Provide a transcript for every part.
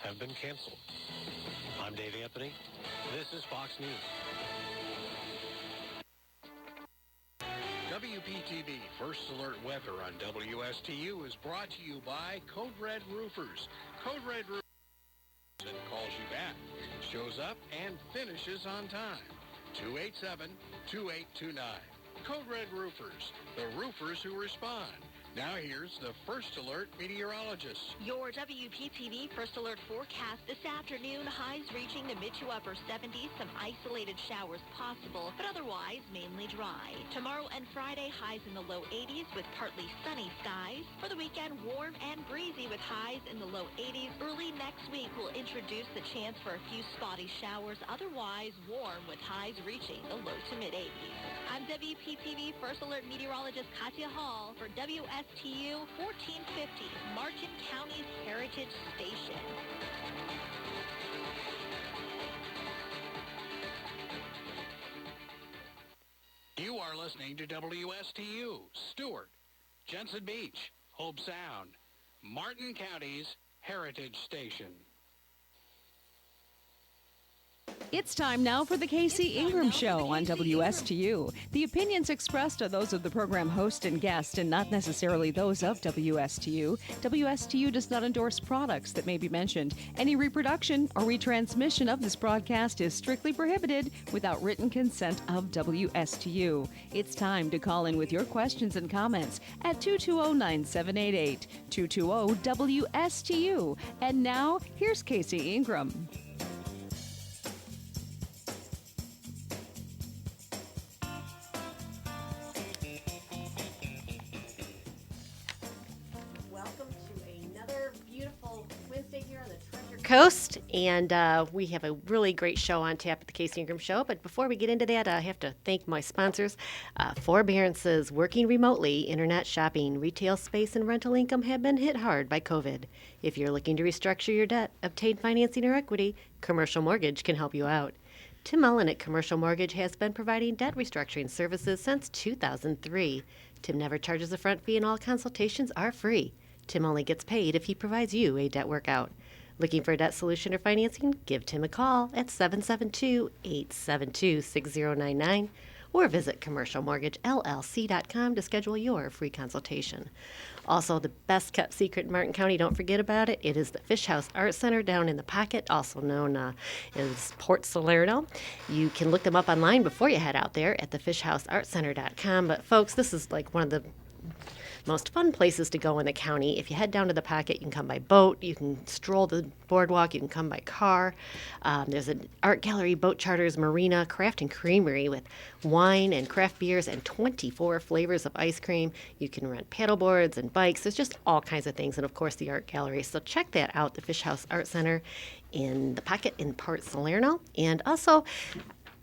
have been canceled. I'm Dave Anthony. This is Fox News. WPTV First Alert Weather on WSTU is brought to you by Code Red Roofers. Code Red Roofers and calls you back, shows up and finishes on time. 287-2829. Code Red Roofers, the roofers who respond. Now here's the First Alert meteorologist. Your WPTV First Alert forecast this afternoon, highs reaching the mid to upper 70s, some isolated showers possible, but otherwise mainly dry. Tomorrow and Friday, highs in the low 80s with partly sunny skies. For the weekend, warm and breezy with highs in the low 80s. Early next week will introduce the chance for a few spotty showers, otherwise warm with highs reaching the low to mid 80s. I'm WPTV First Alert meteorologist Katya Hall for WSTU 1450, Martin County's Heritage Station. You are listening to WSTU, Stewart, Jensen Beach, Hope Sound, Martin County's Heritage Station. It's time now for the Casey Ingram Show on WSTU. The opinions expressed are those of the program host and guest and not necessarily those of WSTU. WSTU does not endorse products that may be mentioned. Any reproduction or retransmission of this broadcast is strictly prohibited without written consent of WSTU. It's time to call in with your questions and comments at 220-9788, 220-WSTU. And now, here's Casey Ingram. Coast, and we have a really great show on tap at the Casey Ingram Show. But before we get into that, I have to thank my sponsors. Forbearances, working remotely, internet shopping, retail space, and rental income have been hit hard by COVID. If you're looking to restructure your debt, obtain financing or equity, Commercial Mortgage can help you out. Tim Mullen at Commercial Mortgage has been providing debt restructuring services since 2003. Tim never charges a front fee and all consultations are free. Tim only gets paid if he provides you a debt workout. Looking for a debt solution or financing? Give Tim a call at 772-872-6099 or visit commercialmortgagellc.com to schedule your free consultation. Also, the best kept secret in Martin County, don't forget about it. It is the Fish House Art Center down in the Pocket, also known as Port Salerno. You can look them up online before you head out there at thefishhouseartcenter.com. But folks, this is like one of the most fun places to go in the county. If you head down to the Pocket, you can come by boat, you can stroll the boardwalk, you can come by car. There's an art gallery, boat charters, marina, craft and creamery with wine and craft beers and 24 flavors of ice cream. You can rent paddle boards and bikes. There's just all kinds of things. And of course, the art gallery. So check that out, the Fish House Art Center in the Pocket in Port Salerno. And also,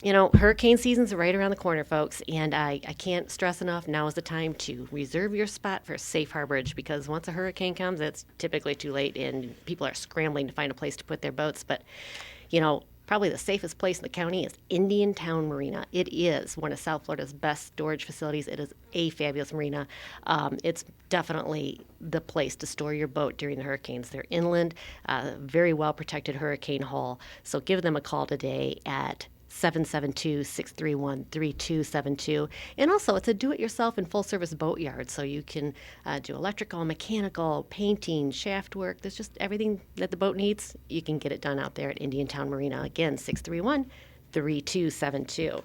you know, hurricane season's right around the corner, folks, and I can't stress enough, now is the time to reserve your spot for safe harborage, because once a hurricane comes, it's typically too late, and people are scrambling to find a place to put their boats. But, you know, probably the safest place in the county is Indian Town Marina. It is one of South Florida's best storage facilities. It is a fabulous marina. It's definitely the place to store your boat during the hurricanes. They're inland, very well-protected hurricane hull, so give them a call today at 772-631-3272. And also, it's a do-it-yourself and full-service boat yard, so you can do electrical, mechanical, painting, shaft work. There's just everything that the boat needs. You can get it done out there at Indian Town Marina. Again, 631-3272.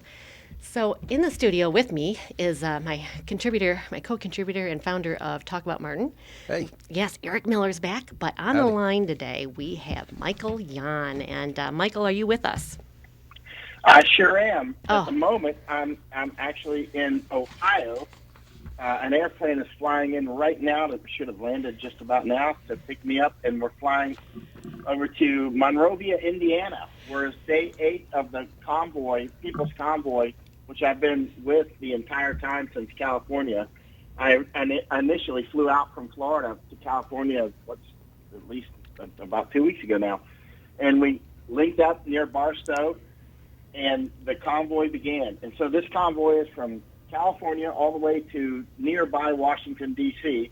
So in the studio with me is my co-contributor and founder of Talk About Martin. Hey. Yes, Eric Miller's back. But on the line today, we have Michael Yan. And Michael, are you with us? I sure am. At the moment, I'm actually in Ohio. An airplane is flying in right now that should have landed just about now to pick me up, and we're flying over to Monrovia, Indiana, where it's day 8 of the convoy, People's Convoy, which I've been with the entire time since California. I initially flew out from Florida to California, at least about 2 weeks ago now, and we linked up near Barstow, and the convoy began. And so this convoy is from California all the way to nearby Washington, D.C.,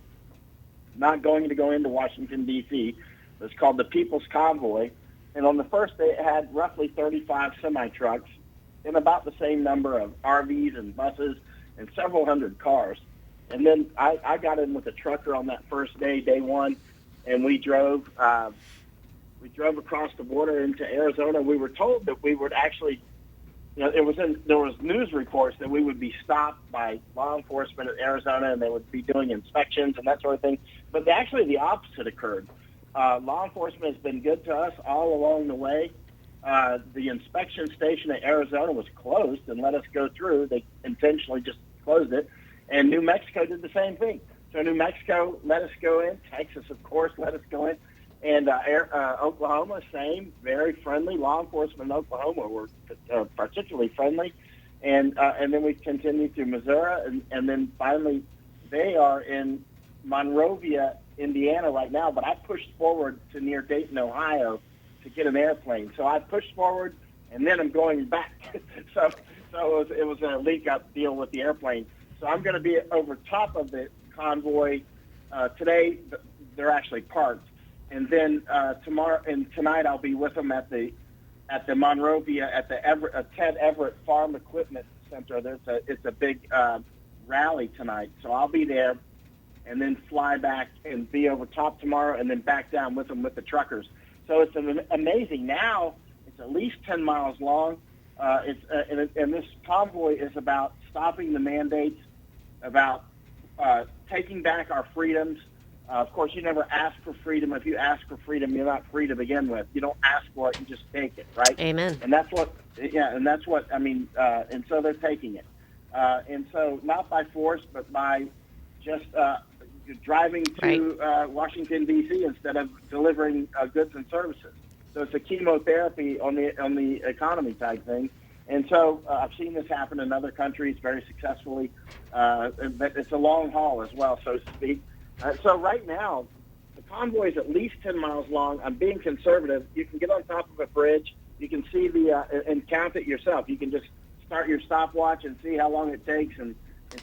not going to go into Washington, D.C., It was called the People's Convoy. And on the first day, it had roughly 35 semi-trucks and about the same number of RVs and buses and several hundred cars. And then I got in with a trucker on that first day, day one, and we drove across the border into Arizona. We were told that we would actually, there was news reports that we would be stopped by law enforcement in Arizona and they would be doing inspections and that sort of thing. But actually the opposite occurred. Law enforcement has been good to us all along the way. The inspection station in Arizona was closed and let us go through. They intentionally just closed it. And New Mexico did the same thing. So New Mexico let us go in. Texas, of course, let us go in. And Oklahoma, same, very friendly. Law enforcement in Oklahoma were particularly friendly. And then we continued to Missouri. And then finally, they are in Monrovia, Indiana right now. But I pushed forward to near Dayton, Ohio to get an airplane. So I pushed forward, and then I'm going back. so it was a leak-up deal with the airplane. So I'm going to be over top of the convoy today. They're actually parked, and then tomorrow and tonight I'll be with them at the Monrovia at the Ted Everett Farm Equipment Center. It's a big rally tonight, so I'll be there, and then fly back and be over top tomorrow, and then back down with them with the truckers. So it's amazing. Now it's at least 10 miles long. And this convoy is about stopping the mandates, about taking back our freedoms. Of course, you never ask for freedom. If you ask for freedom, you're not free to begin with. You don't ask for it; you just take it, right? Amen. And that's what I mean. And so they're taking it, and so not by force, but by just driving to Washington D.C. instead of delivering goods and services. So it's a chemotherapy on the economy type thing. And so I've seen this happen in other countries very successfully. But it's a long haul as well, so to speak. So right now, the convoy is at least 10 miles long. I'm being conservative. You can get on top of a bridge. You can see and count it yourself. You can just start your stopwatch and see how long it takes and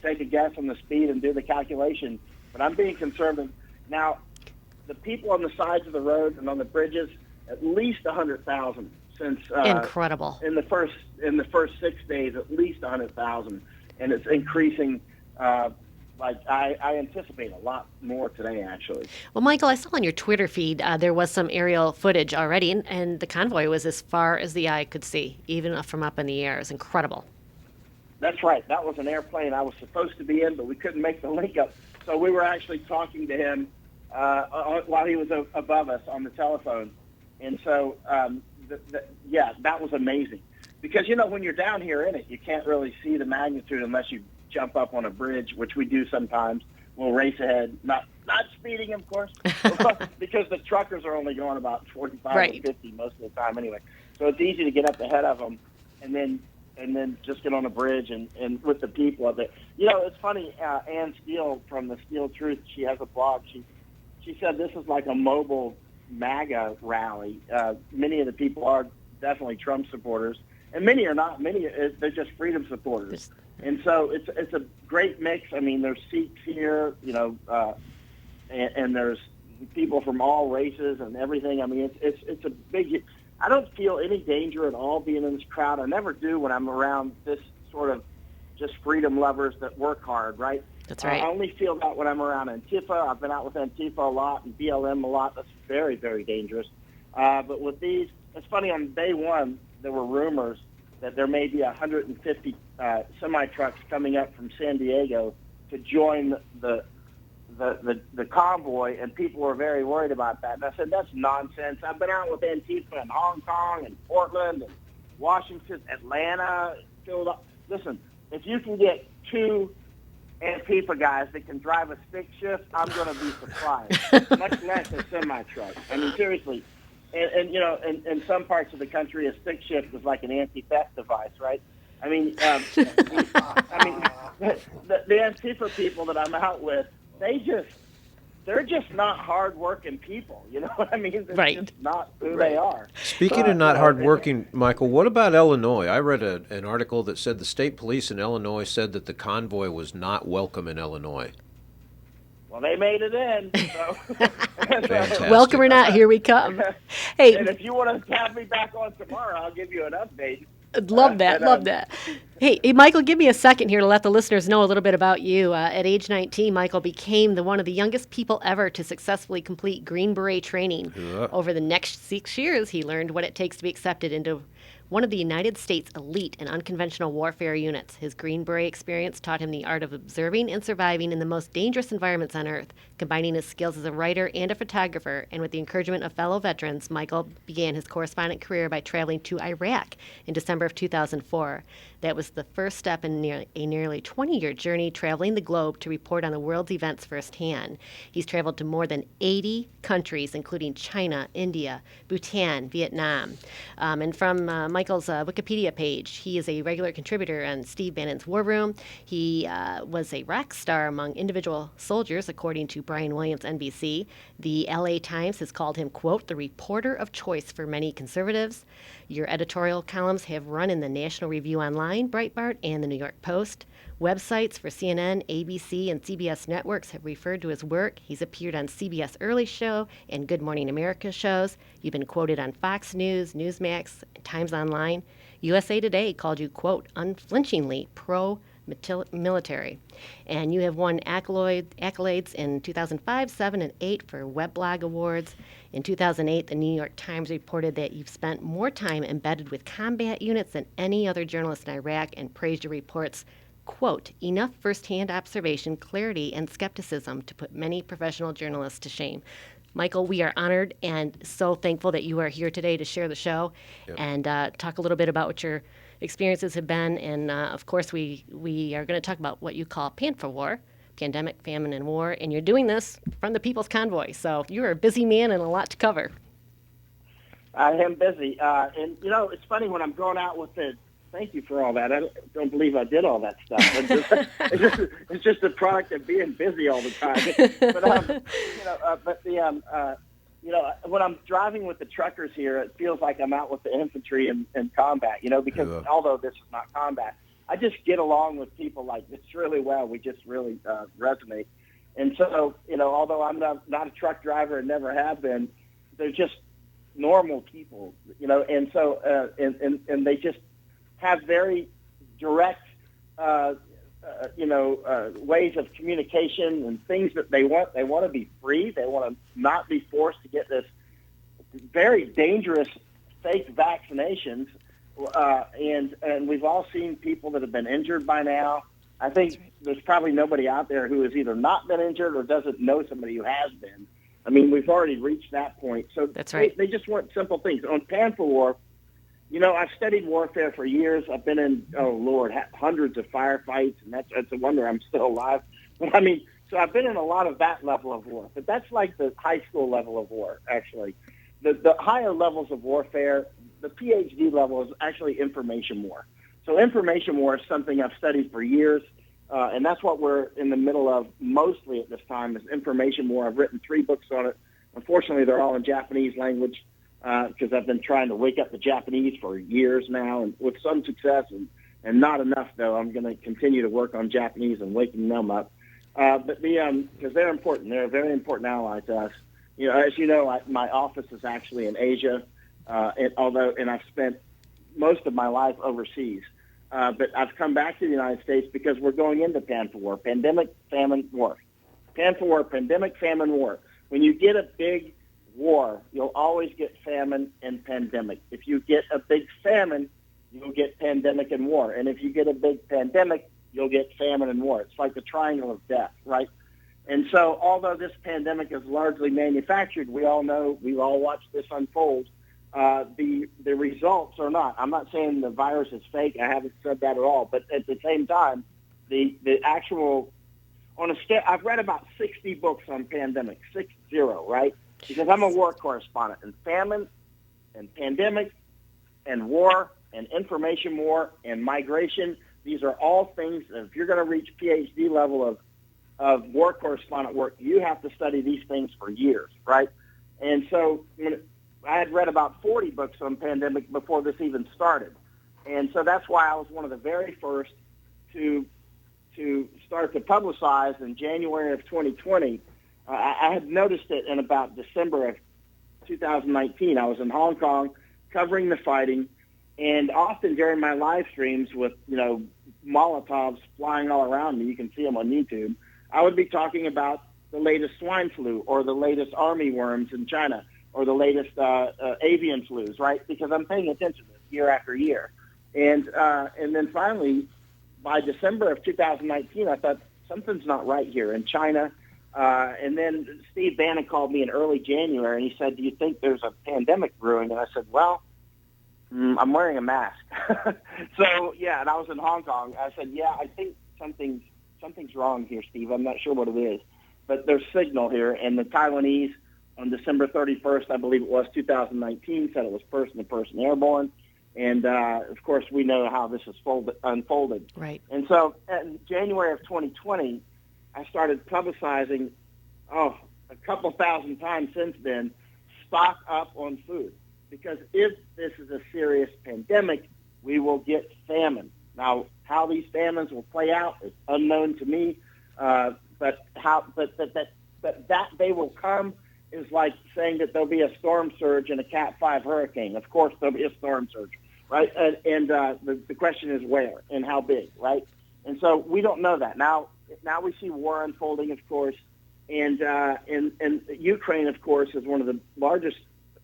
take a guess on the speed and do the calculation. But I'm being conservative. Now, the people on the sides of the road and on the bridges, at least 100,000 since incredible. In the first 6 days, at least 100,000, and it's increasing. I anticipate a lot more today, actually. Well, Michael, I saw on your Twitter feed there was some aerial footage already, and the convoy was as far as the eye could see, even from up in the air. It's incredible. That's right. That was an airplane I was supposed to be in, but we couldn't make the link up. So we were actually talking to him while he was above us on the telephone. And so, that was amazing. Because, when you're down here in it, you can't really see the magnitude unless you jump up on a bridge, which we do sometimes. We'll race ahead, not speeding, of course, because the truckers are only going about 45 or 50 most of the time anyway. So it's easy to get up ahead of them and then just get on a bridge and with the people up there. It's funny, Ann Steele from the Steel Truth, she has a blog. She said this is like a mobile MAGA rally. Many of the people are definitely Trump supporters, and many are not. Many they're just freedom supporters. And so it's a great mix. I mean, there's Sikhs here, and there's people from all races and everything. I mean, it's a big. I don't feel any danger at all being in this crowd. I never do when I'm around this sort of just freedom lovers that work hard, right? That's right. I only feel that when I'm around Antifa. I've been out with Antifa a lot and BLM a lot. That's very, very dangerous. But with these, it's funny, on day one, there were rumors that there may be 150 semi-trucks coming up from San Diego to join the convoy, and people were very worried about that. And I said, that's nonsense. I've been out with Antifa in Hong Kong and Portland and Washington, Atlanta, Philadelphia. Listen, if you can get 2 Antifa guys that can drive a stick shift, I'm going to be surprised, much less a semi-truck. I mean, seriously. And in some parts of the country, a stick shift is like an anti-theft device, right? I mean, the Antifa people that I'm out with, they're just not hard-working people. You know what I mean? They're just not who they are. Speaking of not hard-working, Michael, what about Illinois? I read an article that said the state police in Illinois said that the convoy was not welcome in Illinois. Well, they made it in. So. Fantastic. Welcome or not, here we come. Hey, And if you want to have me back on tomorrow, I'll give you an update. love that. Hey, Michael, give me a second here to let the listeners know a little bit about you. At age 19, Michael became one of the youngest people ever to successfully complete Green Beret training. Yeah. Over the next 6 years, he learned what it takes to be accepted into one of the United States elite and unconventional warfare units. His Green Beret experience taught him the art of observing and surviving in the most dangerous environments on Earth. Combining his skills as a writer and a photographer, and with the encouragement of fellow veterans, Michael began his correspondent career by traveling to Iraq in December of 2004. That was the first step in a nearly 20-year journey traveling the globe to report on the world's events firsthand. He's traveled to more than 80 countries, including China, India, Bhutan, Vietnam. And from Michael's Wikipedia page, he is a regular contributor on Steve Bannon's War Room. He was a rock star among individual soldiers, according to Brian Williams, NBC. The LA Times has called him, quote, the reporter of choice for many conservatives. Your editorial columns have run in the National Review Online, Breitbart, and the New York Post. Websites for CNN, ABC, and CBS networks have referred to his work. He's appeared on CBS Early Show and Good Morning America shows. You've been quoted on Fox News, Newsmax, Times Online. USA Today called you, quote, unflinchingly pro-military. And you have won accolades in 2005, 7, and 8 for Weblog Awards. In 2008, the New York Times reported that you've spent more time embedded with combat units than any other journalist in Iraq, and praised your reports, quote, enough firsthand observation, clarity, and skepticism to put many professional journalists to shame. Michael, we are honored and so thankful that you are here today to share the show. Yep. And talk a little bit about what your experiences have been. And, of course, we are going to talk about what you call PANFA, Pandemic, Famine, and War. And you're doing this from the People's Convoy. So you're a busy man and a lot to cover. I am busy. And, you know, it's funny when I'm going out with the thank you for all that. I don't believe I did all that stuff. It's just a product of being busy all the time. But when I'm driving with the truckers here, it feels like I'm out with the infantry in combat. You know, because although this is not combat, I just get along with people like this really well. We just really resonate. And so, you know, although I'm not a truck driver and never have been, they're just normal people. You know, and so and they just have very direct, ways of communication and things that they want. They want to be free. They want to not be forced to get this very dangerous fake vaccinations. And we've all seen people that have been injured by now. I think there's probably nobody out there who has either not been injured or doesn't know somebody who has been. I mean, we've already reached that point. So that's right. They just want simple things. On PANFA, you know, I've studied warfare for years. I've been in, hundreds of firefights, and that's a wonder I'm still alive. I mean, so I've been in a lot of that level of war, but that's like the high school level of war, actually. The higher levels of warfare, the PhD level is actually information war. So information war is something I've studied for years, and that's what we're in the middle of mostly at this time is information war. I've written 3 books on it. Unfortunately, they're all in Japanese language. Because I've been trying to wake up the Japanese for years now, and with some success, and not enough, though. I'm going to continue to work on Japanese and waking them up. But because they're important. They're a very important ally to us. You know, as you know, my office is actually in Asia, and I've spent most of my life overseas. But I've come back to the United States because we're going into PANFA, Pandemic, Famine, War. PANFA, Pandemic, Famine, War. When you get a big war, you'll always get famine and pandemic. If you get a big famine, you'll get pandemic and war. And if you get a big pandemic, you'll get famine and war. It's like the triangle of death, right? And so although this pandemic is largely manufactured, we all know, we've all watched this unfold, the results are not. I'm not saying the virus is fake. I haven't said that at all. But at the same time, the actual, I've read about 60 books on pandemic, 60, right? Because I'm a war correspondent, and famine and pandemic and war and information war and migration, these are all things that if you're going to reach PhD level of war correspondent work, you have to study these things for years, right? And so I had read about 40 books on pandemic before this even started. And so that's why I was one of the very first to to start to publicize in January of 2020. I had noticed it in about December of 2019. I was in Hong Kong covering the fighting, and often during my live streams with, Molotovs flying all around me, you can see them on YouTube, I would be talking about the latest swine flu or the latest army worms in China or the latest avian flus, right? Because I'm paying attention to this year after year. And then finally, by December of 2019, I thought something's not right here in China. And then Steve Bannon called me in early January, and he said, "Do you think there's a pandemic brewing?" And I said, "Well, I'm wearing a mask." So, yeah, and I was in Hong Kong. I said, "Yeah, I think something's wrong here, Steve. I'm not sure what it is. But there's signal here." And the Taiwanese on December 31st, I believe it was, 2019, said it was person-to-person airborne. And, of course, we know how this has unfolded. Right. And so in January of 2020, I started publicizing, a couple thousand times since then, stock up on food. Because if this is a serious pandemic, we will get famine. Now, how these famines will play out is unknown to me, but that they will come is like saying that there'll be a storm surge in a Cat 5 hurricane. Of course, there'll be a storm surge, right? And the question is where and how big, right? And so we don't know that. Now we see war unfolding, of course, and Ukraine, of course, is one of the largest.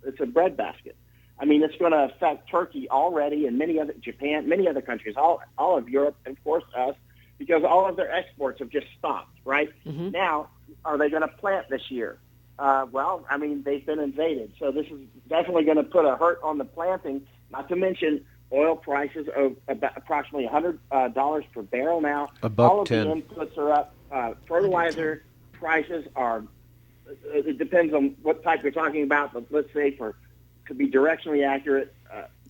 It's a breadbasket. I mean, it's going to affect Turkey already, and Japan, many other countries, all of Europe, and of course us, because all of their exports have just stopped. Right now, are they going to plant this year? Well, I mean, they've been invaded, so this is definitely going to put a hurt on the planting. Not to mention oil prices of about approximately $100 per barrel now. All of $110. the inputs are up. Fertilizer prices are. It depends on what type you're talking about, but let's say to be directionally accurate,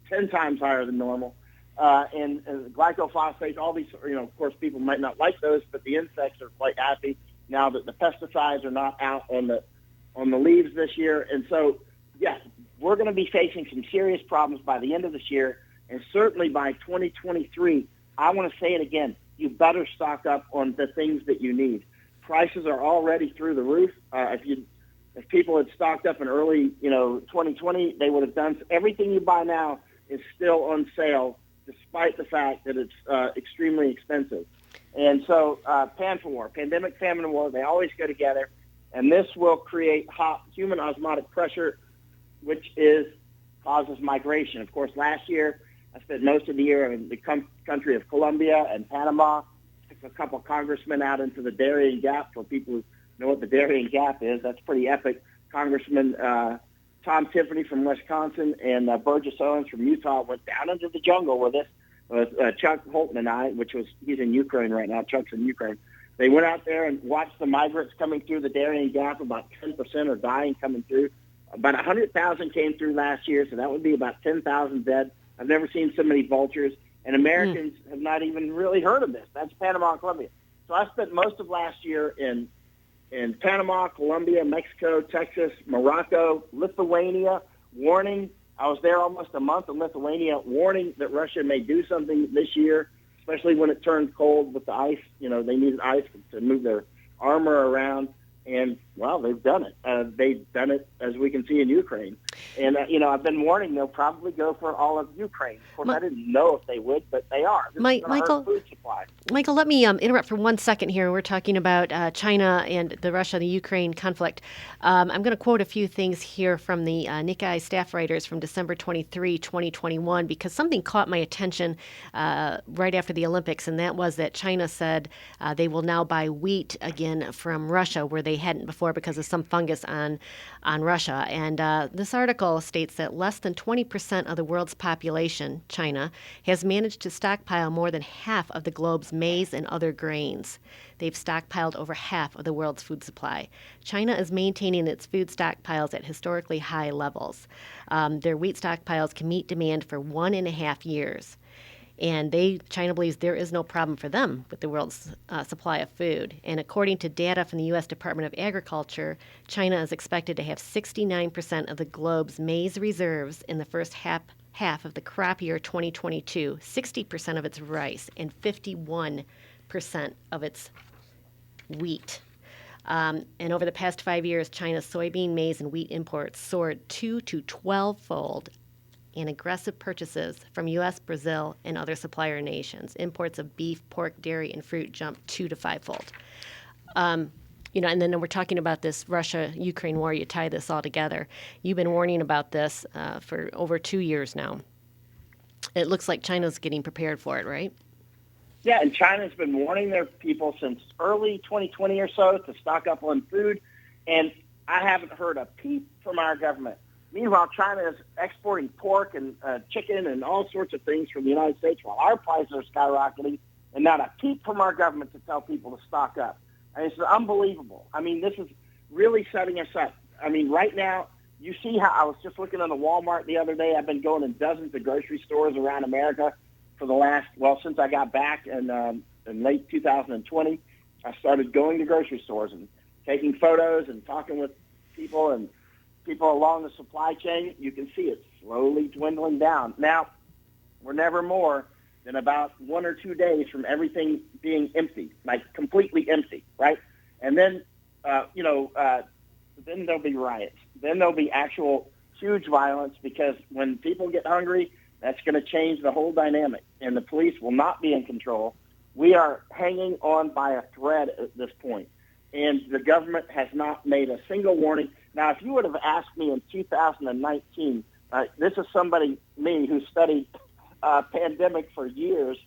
10 times higher than normal. And glyphosate, all these, of course, people might not like those, but the insects are quite happy now that the pesticides are not out on the leaves this year. And so, yeah, we're going to be facing some serious problems by the end of this year, and certainly by 2023. I want to say it again. You better stock up on the things that you need. Prices are already through the roof. If people had stocked up in early, 2020, they would have done. Everything you buy now is still on sale, despite the fact that it's extremely expensive. And so, pandemic, famine, war, they always go together, and this will create human osmotic pressure, which causes migration. Of course, last year I spent most of the year in the country of Colombia and Panama. Took a couple congressmen out into the Darien Gap. For people who know what the Darien Gap is, that's pretty epic. Congressman Tom Tiffany from Wisconsin and Burgess Owens from Utah went down into the jungle with us, with Chuck Holton and I, he's in Ukraine right now. Chuck's in Ukraine. They went out there and watched the migrants coming through the Darien Gap. About 10% are dying coming through. About 100,000 came through last year, so that would be about 10,000 dead. I've never seen so many vultures, and Americans have not even really heard of this. That's Panama and Colombia. So I spent most of last year in Panama, Colombia, Mexico, Texas, Morocco, Lithuania, warning. I was there almost a month in Lithuania, warning that Russia may do something this year, especially when it turns cold with the ice. They needed ice to move their armor around. And, well, they've done it. They've done it, as we can see, in Ukraine. And, I've been warning they'll probably go for all of Ukraine. Of course, I didn't know if they would, but they are. This is gonna hurt food supply. Michael, let me interrupt for 1 second here. We're talking about China and the Russia, the Ukraine conflict. I'm going to quote a few things here from the Nikkei staff writers from December 23, 2021, because something caught my attention right after the Olympics, and that was that China said they will now buy wheat again from Russia, where they hadn't before because of some fungus on Russia. And this article states that less than 20% of the world's population, China, has managed to stockpile more than half of the globe's maize and other grains. They've stockpiled over half of the world's food supply. China is maintaining its food stockpiles at historically high levels. Their wheat stockpiles can meet demand for 1.5 years. And China believes there is no problem for them with the world's supply of food. And according to data from the U.S. Department of Agriculture, China is expected to have 69% of the globe's maize reserves in the first half of the crop year 2022, 60% of its rice, and 51% of its wheat. And over the past 5 years, China's soybean, maize, and wheat imports soared 2 to 12-fold, and aggressive purchases from U.S., Brazil, and other supplier nations. Imports of beef, pork, dairy, and fruit jumped 2 to 5-fold. And then we're talking about this Russia-Ukraine war. You tie this all together. You've been warning about this for over 2 years now. It looks like China's getting prepared for it, right? Yeah, and China's been warning their people since early 2020 or so to stock up on food, and I haven't heard a peep from our government. Meanwhile, China is exporting pork and chicken and all sorts of things from the United States while our prices are skyrocketing, and not a peep from our government to tell people to stock up. And it's unbelievable. I mean, this is really setting us up. I mean, right now, you see how I was just looking at a Walmart the other day. I've been going in dozens of grocery stores around America for the last, since I got back in late 2020. I started going to grocery stores and taking photos and talking with people and people along the supply chain. You can see it slowly dwindling down. Now, we're never more than about 1 or 2 days from everything being empty, like completely empty, right? And then, then there'll be riots. Then there'll be actual huge violence because when people get hungry, that's going to change the whole dynamic, and the police will not be in control. We are hanging on by a thread at this point, and the government has not made a single warning. Now, if you would have asked me in 2019, this is me, who studied pandemic for years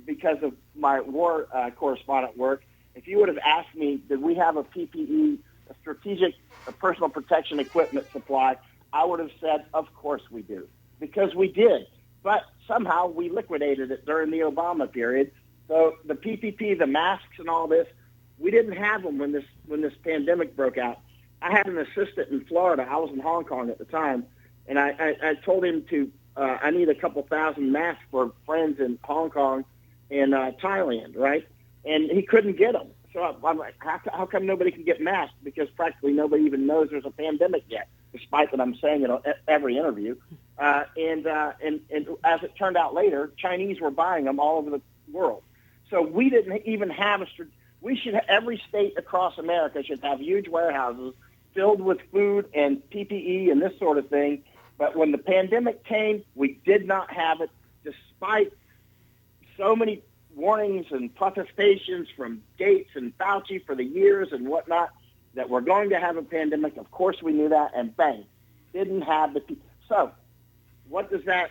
because of my war correspondent work. If you would have asked me, did we have a PPE, a strategic personal protection equipment supply, I would have said, of course we do, because we did. But somehow we liquidated it during the Obama period. So the PPP, the masks and all this, we didn't have them when this pandemic broke out. I had an assistant in Florida. I was in Hong Kong at the time, and I told him I need a couple thousand masks for friends in Hong Kong and Thailand, right? And he couldn't get them. So I'm like, how come nobody can get masks? Because practically nobody even knows there's a pandemic yet, despite that I'm saying it at every interview. And as it turned out later, Chinese were buying them all over the world. So we didn't even have every state across America should have huge warehouses filled with food and PPE and this sort of thing. But when the pandemic came, we did not have it, despite so many warnings and protestations from Gates and Fauci for the years and whatnot that we're going to have a pandemic. Of course we knew that, and bang, didn't have the people. So what does that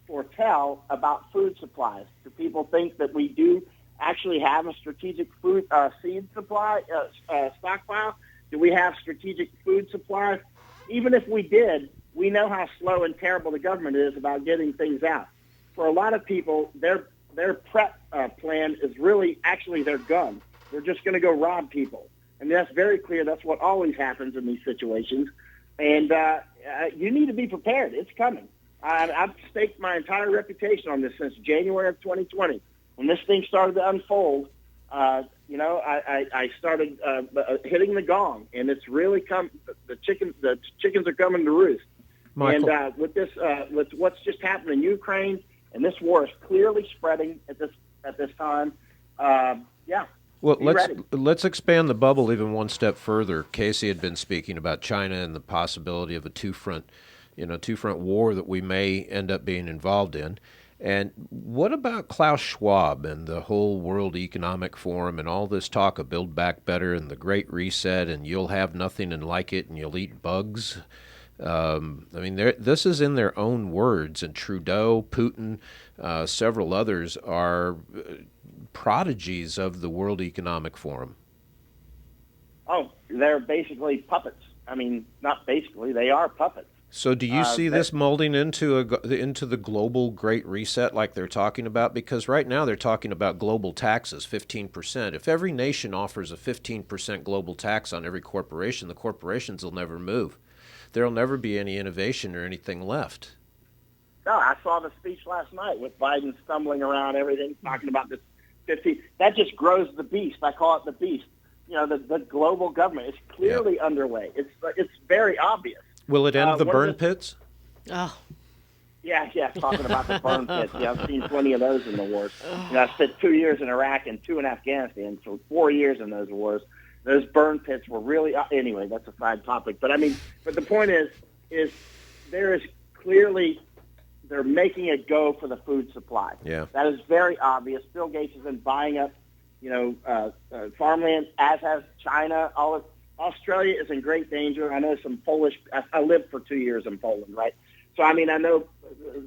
foretell about food supplies? Do people think that we do actually have a strategic food seed supply stockpile? Do we have strategic food supplies? Even if we did, we know how slow and terrible the government is about getting things out. For a lot of people, their prep plan is really actually their gun. They're just going to go rob people. And that's very clear. That's what always happens in these situations. And you need to be prepared. It's coming. I've staked my entire reputation on this since January of 2020. When this thing started to unfold, I started hitting the gong, and it's really come. The chickens are coming to roost. Michael. And with what's just happened in Ukraine, and this war is clearly spreading at this time. Well, let's expand the bubble even one step further. Casey had been speaking about China and the possibility of a two-front war that we may end up being involved in. And what about Klaus Schwab and the whole World Economic Forum and all this talk of Build Back Better and the Great Reset and you'll have nothing and like it and you'll eat bugs? This is in their own words, and Trudeau, Putin, several others are prodigies of the World Economic Forum. Oh, they're basically puppets. I mean, not basically, they are puppets. So do you see this molding into the global Great Reset like they're talking about? Because right now they're talking about global taxes, 15%. If every nation offers a 15% global tax on every corporation, the corporations will never move. There will never be any innovation or anything left. No, I saw the speech last night with Biden stumbling around everything, talking about this 15. That just grows the beast. I call it the beast. The global government is clearly underway. It's very obvious. Will it end the burn pits? Oh. Yeah, talking about the burn pits. Yeah, I've seen plenty of those in the wars. I spent 2 years in Iraq and 2 in Afghanistan, so 4 years in those wars. Those burn pits were really anyway. That's a side topic, but the point is there is clearly they're making a go for the food supply. Yeah, that is very obvious. Bill Gates has been buying up, farmland, as has China. Australia is in great danger. I know some Polish. I lived for 2 years in Poland, right? So I know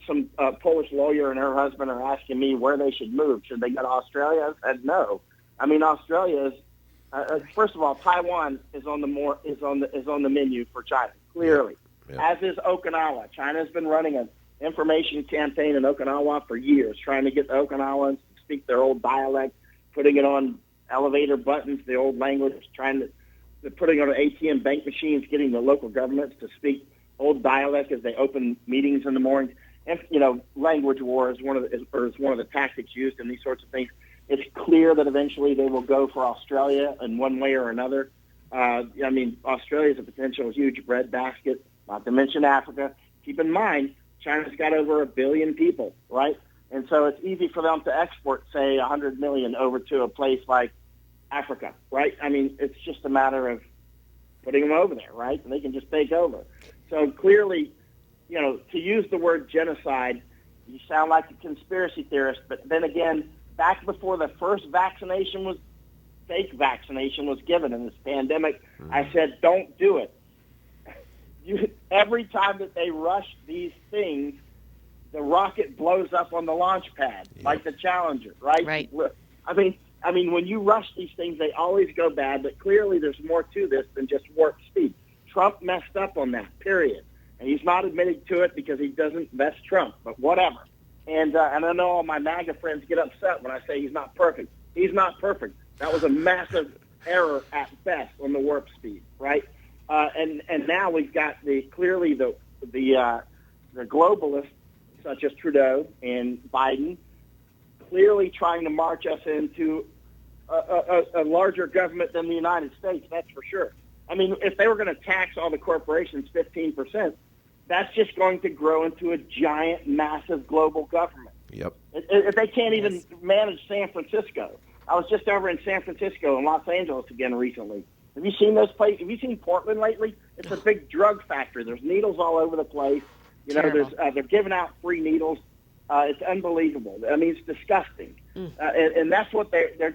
some Polish lawyer and her husband are asking me where they should move. Should they go to Australia? I said no. Australia is. First of all, Taiwan is on the menu for China, clearly, as is Okinawa. China's been running an information campaign in Okinawa for years, trying to get the Okinawans to speak their old dialect, putting it on elevator buttons, the old language, putting it on ATM bank machines, getting the local governments to speak old dialect as they open meetings in the morning. And language war is one of the tactics used in these sorts of things. It's clear that eventually they will go for Australia in one way or another. Australia is a potential huge breadbasket, not to mention Africa. Keep in mind, China's got over 1 billion people, right? And so it's easy for them to export, say, 100 million over to a place like Africa, right? It's just a matter of putting them over there, right? And they can just take over. So clearly, to use the word genocide, you sound like a conspiracy theorist, but then again, back before the first fake vaccination was given in this pandemic, I said, don't do it. Every time that they rush these things, the rocket blows up on the launch pad, like the Challenger, right? Right. When you rush these things, they always go bad, but clearly there's more to this than just warp speed. Trump messed up on that, period. And he's not admitting to it because he doesn't, that's Trump, but whatever. And I know all my MAGA friends get upset when I say he's not perfect. He's not perfect. That was a massive error at best on the warp speed, right? And now we've got the globalists such as Trudeau and Biden clearly trying to march us into a larger government than the United States. That's for sure. If they were going to tax all the corporations 15%. That's just going to grow into a giant, massive global government. Yep. If they can't even manage San Francisco. I was just over in San Francisco and Los Angeles again recently. Have you seen those places? Have you seen Portland lately? It's a big drug factory. There's needles all over the place. They're giving out free needles. It's unbelievable. It's disgusting. And that's what they're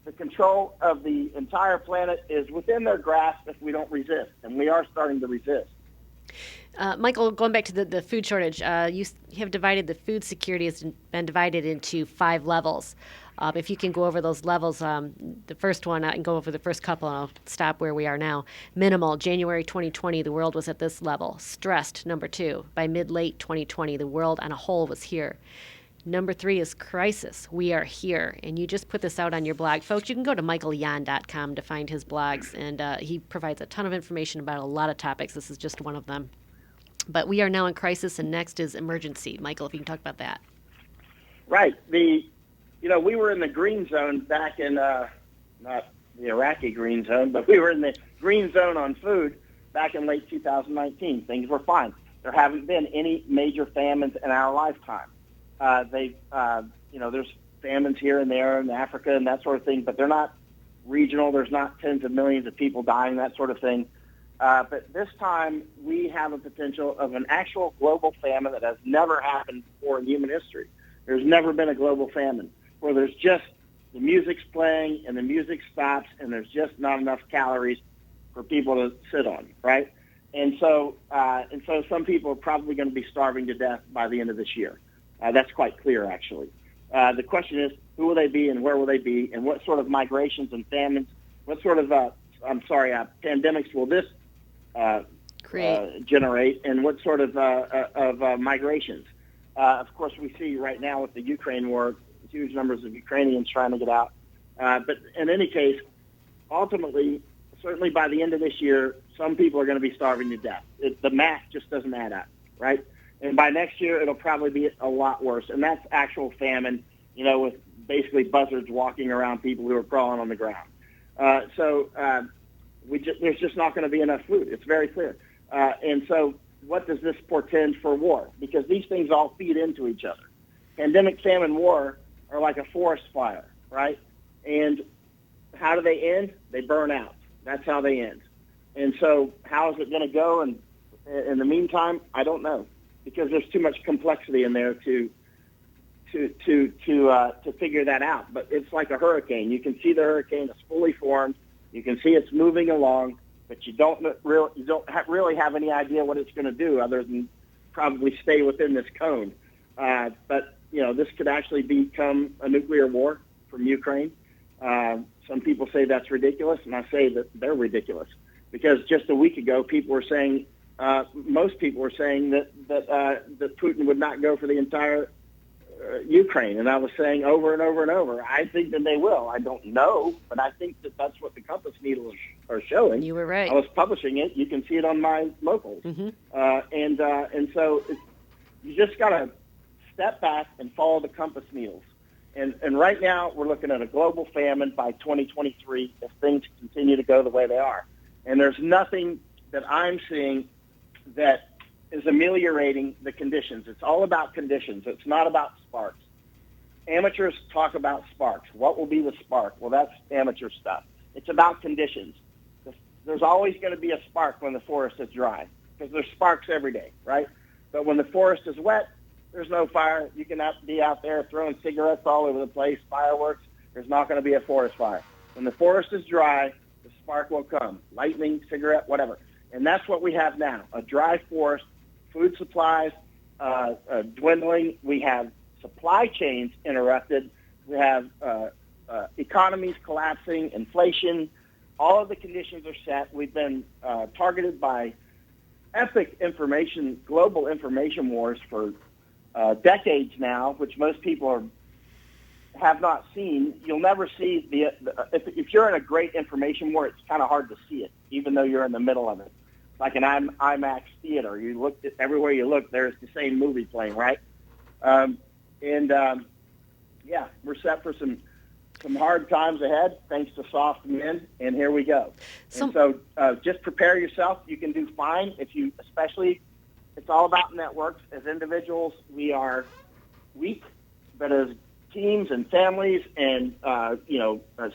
the control of the entire planet is within their grasp if we don't resist. And we are starting to resist. Michael, going back to the food shortage, you have divided the food security has been divided into 5 levels. If you can go over those levels, the first one, I can go over the first couple and I'll stop where we are now. Minimal, January 2020, the world was at this level. Stressed, number 2. By mid-late 2020, the world on a whole was here. Number 3 is crisis. We are here. And you just put this out on your blog. Folks, you can go to michaelyan.com to find his blogs, and he provides a ton of information about a lot of topics. This is just one of them. But we are now in crisis, and next is emergency. Michael, if you can talk about that. Right. We were in the green zone back in, not the Iraqi green zone, but we were in the green zone on food back in late 2019. Things were fine. There haven't been any major famines in our lifetime. There's famines here and there in Africa and that sort of thing, but they're not regional. There's not tens of millions of people dying, that sort of thing. But this time we have a potential of an actual global famine that has never happened before in human history. There's never been a global famine where there's just the music's playing and the music stops and there's just not enough calories for people to sit on, right? And so some people are probably going to be starving to death by the end of this year. That's quite clear, actually. The question is, who will they be and where will they be and what sort of migrations and famines, what sort of, pandemics will this generate and what sort of migrations? Of course, we see right now with the Ukraine war, huge numbers of Ukrainians trying to get out. But in any case, ultimately, certainly by the end of this year, some people are going to be starving to death. The math just doesn't add up, right? And by next year, it'll probably be a lot worse. And that's actual famine, with basically buzzards walking around people who are crawling on the ground. There's just not going to be enough food. It's very clear. And so what does this portend for war? Because these things all feed into each other. Pandemic, famine, war are like a forest fire, right? And how do they end? They burn out. That's how they end. And so how is it going to go? And in the meantime, I don't know, because there's too much complexity in there to figure that out. But it's like a hurricane. You can see the hurricane is fully formed. You can see it's moving along, but you don't really have any idea what it's going to do other than probably stay within this cone. But this could actually become a nuclear war from Ukraine. Some people say that's ridiculous, and I say that they're ridiculous, because just a week ago, most people were saying that Putin would not go for the entire Ukraine, and I was saying over and over and over, I think that they will. I don't know, but I think that that's what the compass needles are showing. You were right. I was publishing it. You can see it on my locals, and so you just got to step back and follow the compass needles. And right now we're looking at a global famine by 2023 if things continue to go the way they are. And there's nothing that I'm seeing that is ameliorating the conditions. It's all about conditions. It's not about sparks. Amateurs talk about sparks. What will be the spark? Well, that's amateur stuff. It's about conditions. There's always going to be a spark when the forest is dry, because there's sparks every day, right? But when the forest is wet, there's no fire. You can be out there throwing cigarettes all over the place, fireworks. There's not going to be a forest fire. When the forest is dry, the spark will come. Lightning, cigarette, whatever. And that's what we have now, a dry forest, food supplies dwindling. We have supply chains interrupted. We have economies collapsing, inflation. All of the conditions are set. We've been targeted by epic global information wars for decades now, which most people have not seen. You'll never see if you're in a great information war, it's kind of hard to see it, even though you're in the middle of it. It's like an IMAX theater. You look everywhere you look, there's the same movie playing, right? We're set for some hard times ahead, thanks to soft men, and here we go. So just prepare yourself. You can do fine it's all about networks. As individuals, we are weak, but as teams and families and,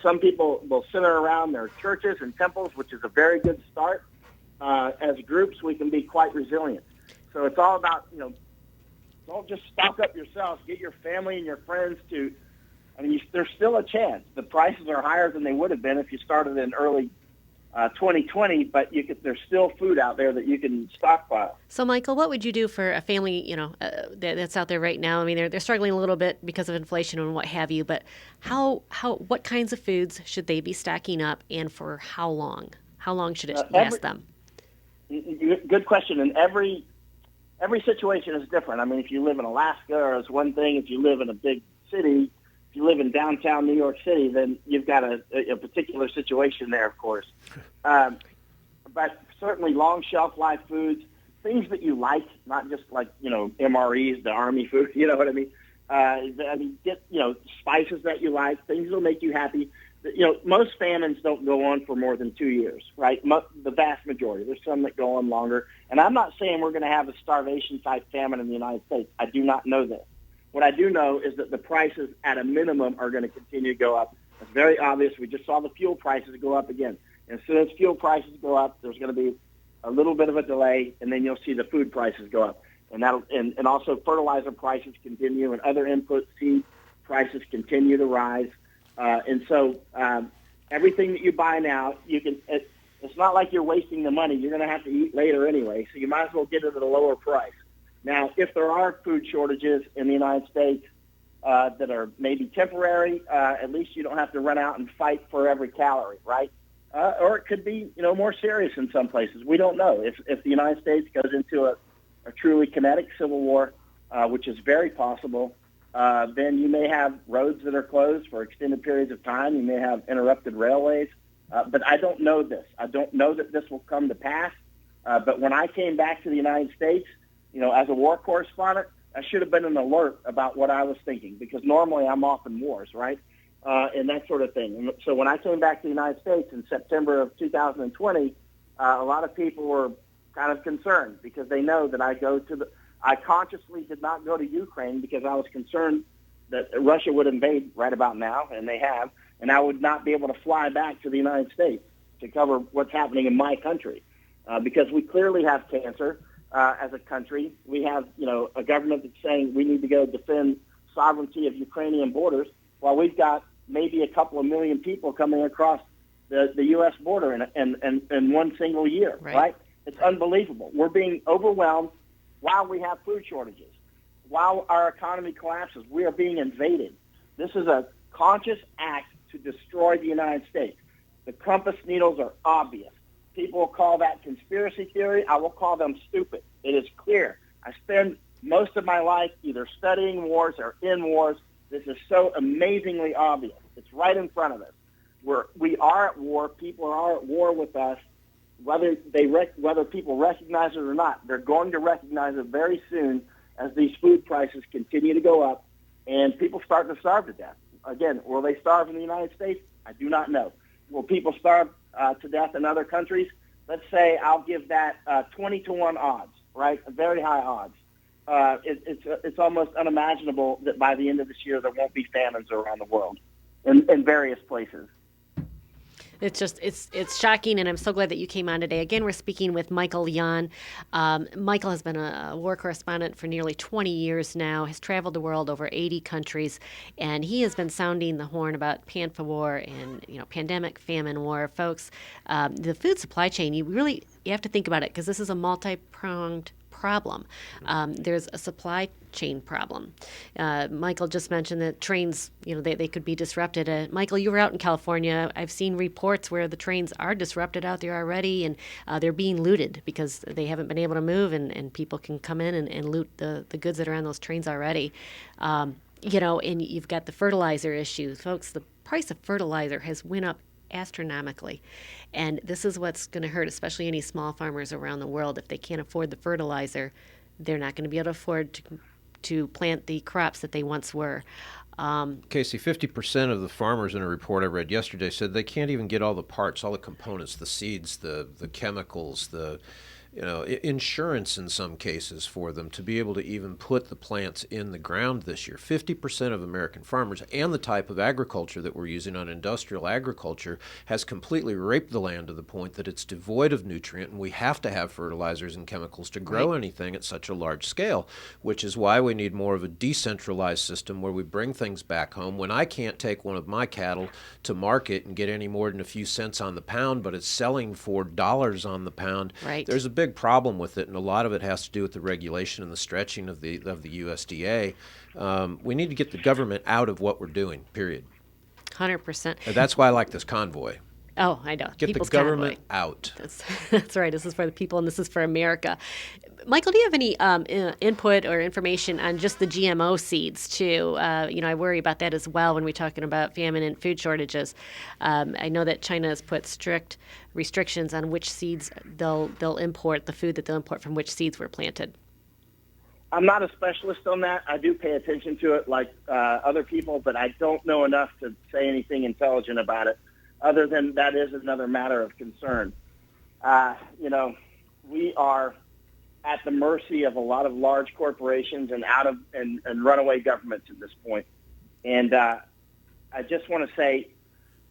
some people will center around their churches and temples, which is a very good start. As groups, we can be quite resilient. So it's all about, don't just stock up yourselves. Get your family and your friends there's still a chance. The prices are higher than they would have been if you started in early 2020, but there's still food out there that you can stockpile. So, Michael, what would you do for a family, that's out there right now? I mean, they're struggling a little bit because of inflation and what have you, but what kinds of foods should they be stacking up, and for how long? How long should it last them? Good question. And every situation is different. I mean, if you live in Alaska, it's one thing. If you live in a big city, if you live in downtown New York City, then you've got a particular situation there, of course. But certainly long shelf life foods, things that you like, not just like, MREs, the Army food, you know what I mean? Get, spices that you like, things that will make you happy. Most famines don't go on for more than 2 years, right? The vast majority. There's some that go on longer. And I'm not saying we're going to have a starvation-type famine in the United States. I do not know this. What I do know is that the prices at a minimum are going to continue to go up. It's very obvious. We just saw the fuel prices go up again. And as soon as fuel prices go up, there's going to be a little bit of a delay, and then you'll see the food prices go up. And also fertilizer prices continue, and other input seed prices continue to rise. And so everything that you buy now, it's not like you're wasting the money. You're going to have to eat later anyway, so you might as well get it at a lower price. Now, if there are food shortages in the United States that are maybe temporary, at least you don't have to run out and fight for every calorie, right? Or it could be, more serious in some places. We don't know. If the United States goes into a truly kinetic civil war, which is very possible, then you may have roads that are closed for extended periods of time. You may have interrupted railways. But I don't know this. I don't know that this will come to pass. But when I came back to the United States, as a war correspondent, I should have been an alert about what I was thinking, because normally I'm off in wars, right? And that sort of thing. And so when I came back to the United States in September of 2020, a lot of people were kind of concerned because they know that I consciously did not go to Ukraine because I was concerned that Russia would invade right about now, and they have, and I would not be able to fly back to the United States to cover what's happening in my country because we clearly have cancer as a country. We have, a government that's saying we need to go defend sovereignty of Ukrainian borders while we've got maybe a couple of million people coming across the U.S. border in one single year, right? It's unbelievable. We're being overwhelmed while we have food shortages. While our economy collapses, we are being invaded. This is a conscious act to destroy the United States. The compass needles are obvious. People will call that conspiracy theory. I will call them stupid. It is clear. I spend most of my life either studying wars or in wars. This is so amazingly obvious. It's right in front of us. We are at war. People are at war with us. Whether people recognize it or not, they're going to recognize it very soon as these food prices continue to go up and people start to starve to death. Again, will they starve in the United States? I do not know. Will people starve to death in other countries? Let's say I'll give that 20-1 odds, right? Very high odds. It's almost unimaginable that by the end of this year there won't be famines around the world in various places. It's shocking, and I'm so glad that you came on today. Again, we're speaking with Michael Yon. Michael has been a war correspondent for nearly 20 years now, has traveled the world over 80 countries, and he has been sounding the horn about PANFA war and pandemic, famine war. Folks, the food supply chain, you have to think about it because this is a multi-pronged problem. There's a supply chain problem. Michael just mentioned that trains, they could be disrupted. Michael, you were out in California. I've seen reports where the trains are disrupted out there already, and they're being looted because they haven't been able to move, and people can come in and loot the goods that are on those trains already. And you've got the fertilizer issue. Folks, the price of fertilizer has went up astronomically, and this is what's going to hurt especially any small farmers around the world. If they can't afford the fertilizer, they're not going to be able to afford to plant the crops that they once were. Casey, 50% of the farmers in a report I read yesterday said they can't even get all the parts, all the components, the seeds, the chemicals, the insurance in some cases for them to be able to even put the plants in the ground this year. 50% of American farmers and the type of agriculture that we're using on industrial agriculture has completely raped the land to the point that it's devoid of nutrient, and we have to have fertilizers and chemicals to grow anything at such a large scale, which is why we need more of a decentralized system where we bring things back home. When I can't take one of my cattle to market and get any more than a few cents on the pound, but it's selling for dollars on the pound, there's a big problem with it, and a lot of it has to do with the regulation and the stretching of the USDA. We need to get the government out of what we're doing, period. 100%. That's why I like this convoy. Oh, I know. Get People's the government convoy. out. That's right. This is for the people, and this is for America. Michael, do you have any input or information on just the GMO seeds, too? I worry about that as well when we're talking about famine and food shortages. I know that China has put strict restrictions on which seeds they'll import, the food that they'll import from which seeds were planted. I'm not a specialist on that. I do pay attention to it like other people, but I don't know enough to say anything intelligent about it, other than that is another matter of concern. We are at the mercy of a lot of large corporations and runaway governments at this point. And I just want to say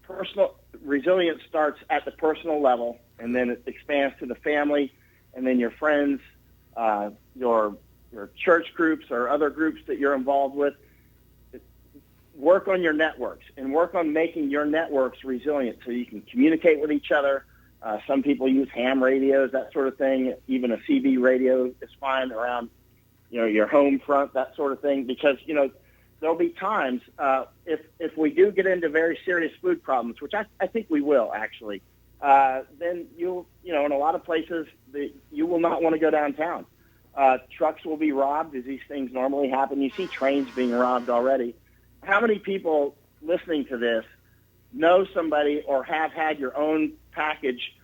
personal resilience starts at the personal level, and then it expands to the family, and then your friends, your church groups or other groups that you're involved with. Work on your networks and work on making your networks resilient so you can communicate with each other. Some people use ham radios, that sort of thing. Even a CB radio is fine around, your home front, that sort of thing. Because, there'll be times if we do get into very serious food problems, which I think we will actually, then in a lot of places you will not want to go downtown. Trucks will be robbed as these things normally happen. You see trains being robbed already. How many people listening to this know somebody or have had your own package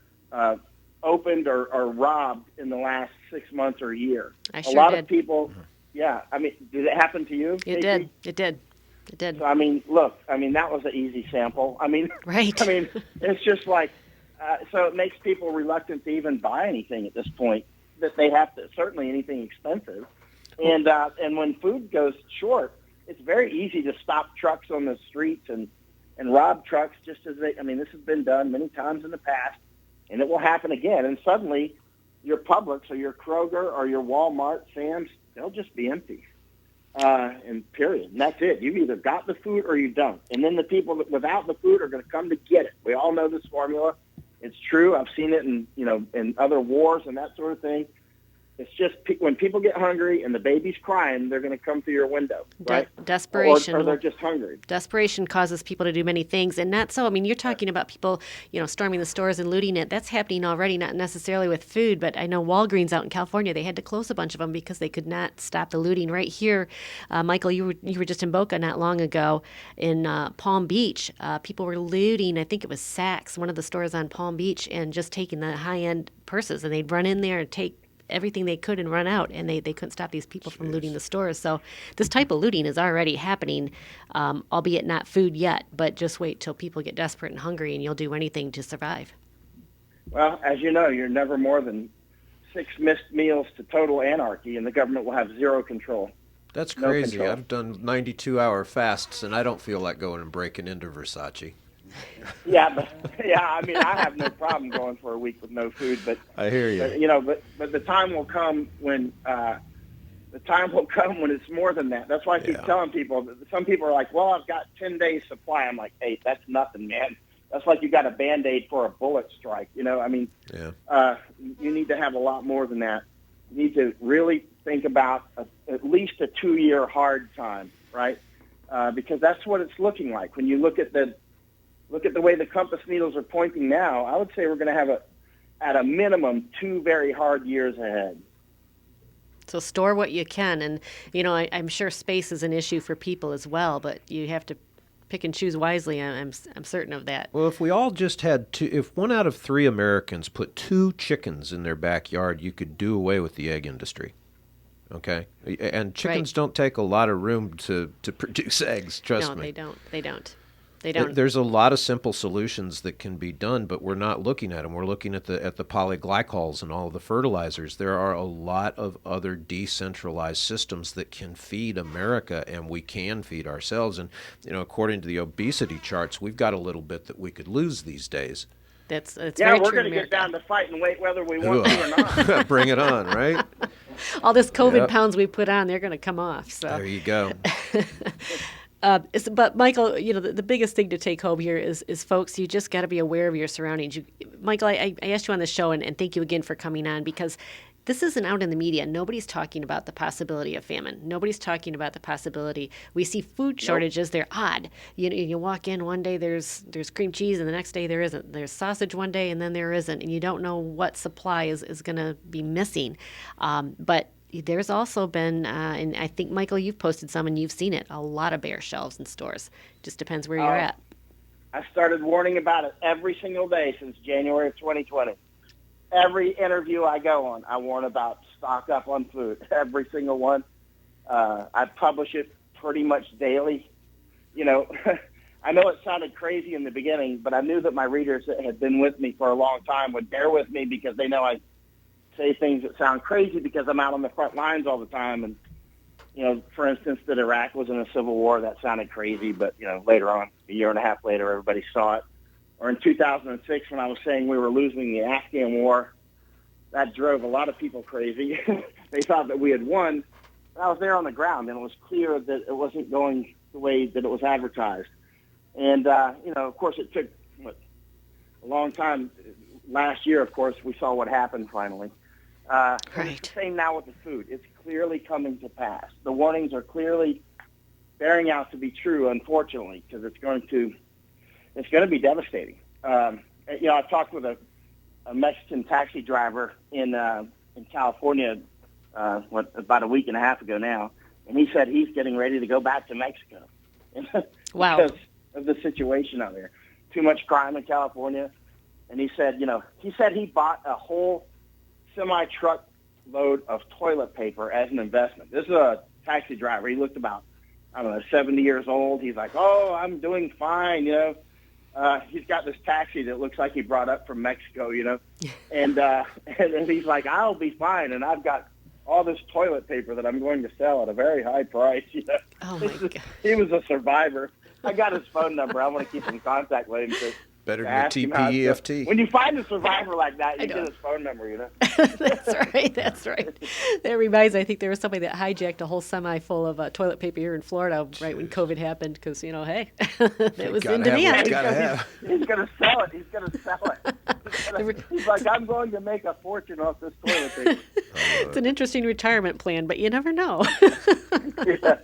opened or robbed in the last 6 months or a year? I sure a lot did. Of people, yeah. I mean, did it happen to you? It did. It did. So, that was an easy sample. Right. It's just like, so it makes people reluctant to even buy anything at this point. that they have to, certainly anything expensive. And when food goes short, it's very easy to stop trucks on the streets and rob trucks just as this has been done many times in the past, and it will happen again. And suddenly your Publix or your Kroger or your Walmart, Sam's, they'll just be empty. And period. And that's it. You've either got the food or you don't. And then the people without the food are going to come to get it. We all know this formula. It's true. I've seen it in other wars and that sort of thing. It's just when people get hungry and the baby's crying, they're going to come through your window, right? Desperation. Or they're just hungry. Desperation causes people to do many things, and not so. I mean, you're talking about people, storming the stores and looting it. That's happening already, not necessarily with food, but I know Walgreens out in California, they had to close a bunch of them because they could not stop the looting. Right here, Michael, you were just in Boca not long ago in Palm Beach. People were looting, I think it was Saks, one of the stores on Palm Beach, and just taking the high-end purses, and they'd run in there and take everything they could and run out, and they couldn't stop these people from looting the stores. So this type of looting is already happening, albeit not food yet, but just wait till people get desperate and hungry, and you'll do anything to survive. Well, as you know, you're never more than 6 missed meals to total anarchy, and the government will have zero control. That's crazy. No, I've done 92-hour fasts, and I don't feel like going and breaking into Versace. I have no problem going for a week with no food, but I hear you. But the time will come when it's more than that. That's why I keep telling people. Some people are like, "Well, I've got 10 days supply." I'm like, "Hey, that's nothing, man. That's like you got a Band-Aid for a bullet strike." You need to have a lot more than that. You need to really think about at least a 2-year hard time, right? Because that's what it's looking like when you look at the way the compass needles are pointing now. I would say we're going to have at a minimum 2 very hard years ahead. So store what you can, and I'm sure space is an issue for people as well, but you have to pick and choose wisely. I'm certain of that. Well, if we all just had if 1 out of 3 Americans put 2 chickens in their backyard, you could do away with the egg industry. Okay, and chickens don't take a lot of room to produce eggs. Trust me. No, they don't. They don't. There's a lot of simple solutions that can be done, but we're not looking at them. We're looking at the polyglycols and all of the fertilizers. There are a lot of other decentralized systems that can feed America, and we can feed ourselves. And according to the obesity charts, we've got a little bit that we could lose these days. That's very true. We're going to get down to fighting weight whether we want to or not. Bring it on, right? All this COVID pounds we put on, they're going to come off. So there you go. But Michael, the biggest thing to take home here is folks, you just got to be aware of your surroundings. Michael, I asked you on the show, and thank you again for coming on, because this isn't out in the media. Nobody's talking about the possibility of famine. Nobody's talking about the possibility. We see food shortages. They're odd. You walk in one day, there's cream cheese, and the next day there isn't. There's sausage one day, and then there isn't. And you don't know what supply is going to be missing. But there's also been, and I think, Michael, you've posted some and you've seen it, a lot of bare shelves in stores. Just depends where you're at. I started warning about it every single day since January of 2020. Every interview I go on, I warn about stock up on food, every single one. I publish it pretty much daily. I know it sounded crazy in the beginning, but I knew that my readers that had been with me for a long time would bear with me because they know I say things that sound crazy because I'm out on the front lines all the time. And, for instance, that Iraq was in a civil war, that sounded crazy, but, later on, a year and a half later, everybody saw it. Or in 2006, when I was saying we were losing the Afghan war, that drove a lot of people crazy. They thought that we had won. But I was there on the ground, and it was clear that it wasn't going the way that it was advertised. And, of course, it took a long time. Last year, of course, we saw what happened finally. Right. It's the same now with the food. It's clearly coming to pass. The warnings are clearly bearing out to be true, unfortunately, because it's going to be devastating. I talked with a Mexican taxi driver in California about a week and a half ago now, and he said he's getting ready to go back to Mexico. Wow. Because of the situation out there. Too much crime in California. And he said he bought a whole semi-truck load of toilet paper as an investment. This is a taxi driver. He looked about, 70 years old. He's like, "Oh, I'm doing fine, he's got this taxi that looks like he brought up from Mexico, and he's like, I'll be fine, and I've got all this toilet paper that I'm going to sell at a very high price. Oh my God. He was a survivor. I got his phone number. I want to keep in contact with him. Better than TPEFT. When you find a survivor like that, you get his phone number, That's right. That reminds me, I think there was somebody that hijacked a whole semi full of toilet paper here in Florida right when COVID happened because, hey, it was in demand. He's going to sell it. He's going to sell it. He's like, I'm going to make a fortune off this toilet paper. It's an interesting retirement plan, but you never know. Yeah.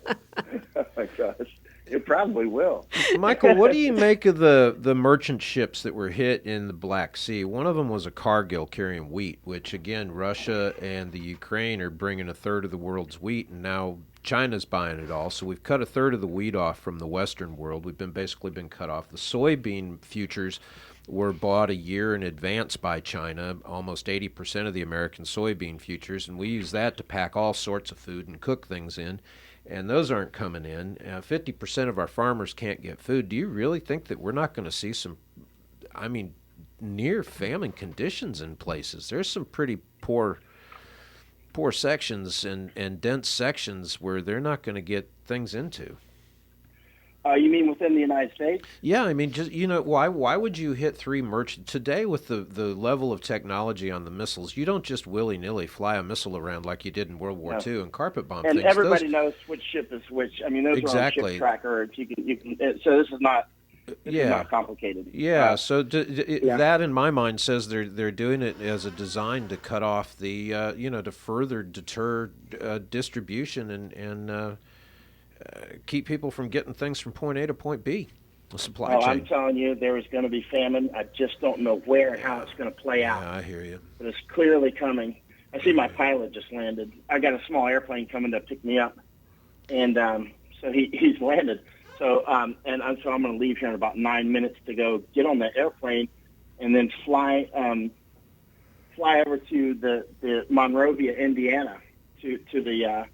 Oh, my gosh. It probably will. Michael, what do you make of the merchant ships that were hit in the Black Sea? One of them was a Cargill carrying wheat, which, again, Russia and the Ukraine are bringing a third of the world's wheat, and now China's buying it all. So we've cut a third of the wheat off from the Western world. We've basically been cut off. The soybean futures were bought a year in advance by China, almost 80% of the American soybean futures, and we use that to pack all sorts of food and cook things in. And those aren't coming in. 50% of our farmers can't get food. Do you really think that we're not going to see some, near famine conditions in places? There's some pretty poor sections and dense sections where they're not going to get things into. You mean within the United States? Yeah, just why would you hit 3 merchant today with the level of technology on the missiles? You don't just willy-nilly fly a missile around like you did in World War II and carpet bomb things. And everybody knows which ship is which. Those exactly. are on ship tracker. You can. So this is not. This is not complicated. Yeah. That in my mind says they're doing it as a design to cut off the to further deter distribution and keep people from getting things from point A to point B, the supply chain. I'm telling you, there is going to be famine. I just don't know where and how it's going to play out. Yeah, I hear you. But it's clearly coming. I see my pilot just landed. I got a small airplane coming to pick me up, and so he's landed. So so I'm going to leave here in about 9 minutes to go get on the airplane, and then fly over to the Monrovia, Indiana, to the.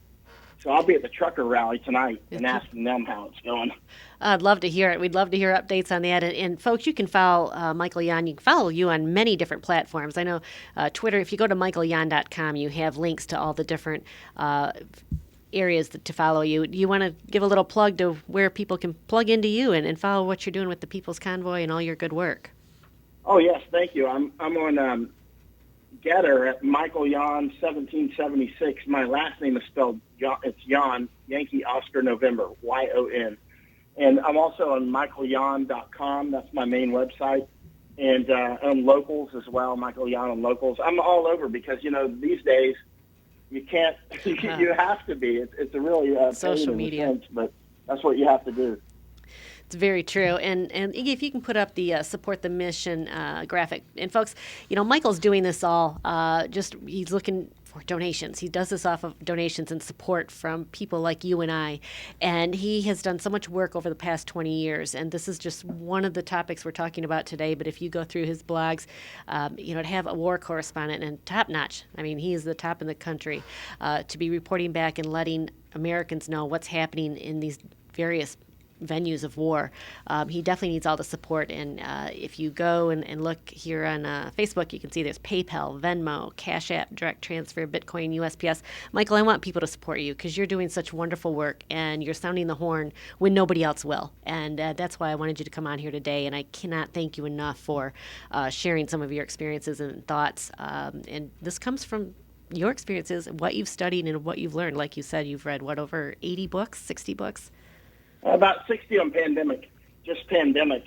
So I'll be at the trucker rally tonight and asking them how it's going. I'd love to hear it. We'd love to hear updates on that. And folks, you can follow Michael Yon. You can follow you on many different platforms. I know Twitter, if you go to michaelyon.com, you have links to all the different areas to follow you. Do you want to give a little plug to where people can plug into you and follow what you're doing with the People's Convoy and all your good work? Oh, yes. Thank you. I'm on Getter at Michael Yon 1776. My last name is spelled it's Yon, Yankee Oscar November, Y-O-N. And I'm also on michaelyon.com. That's my main website. And on Locals as well, Michael Yon on Locals. I'm all over because, these days you can't, you have to be. It's a really social media sense, but that's what you have to do. It's very true. And Iggy, if you can put up the Support the Mission graphic. And folks, Michael's doing this all, he's looking for donations. He does this off of donations and support from people like you and I. And he has done so much work over the past 20 years. And this is just one of the topics we're talking about today. But if you go through his blogs, to have a war correspondent and top notch, he is the top in the country, to be reporting back and letting Americans know what's happening in these various venues of war. He definitely needs all the support. And if you go and look here on Facebook, you can see there's PayPal, Venmo, Cash App, Direct Transfer, Bitcoin, USPS. Michael, I want people to support you because you're doing such wonderful work and you're sounding the horn when nobody else will. And that's why I wanted you to come on here today. And I cannot thank you enough for sharing some of your experiences and thoughts. And this comes from your experiences, what you've studied and what you've learned. Like you said, you've read, over 80 books, 60 books? About 60 on pandemic,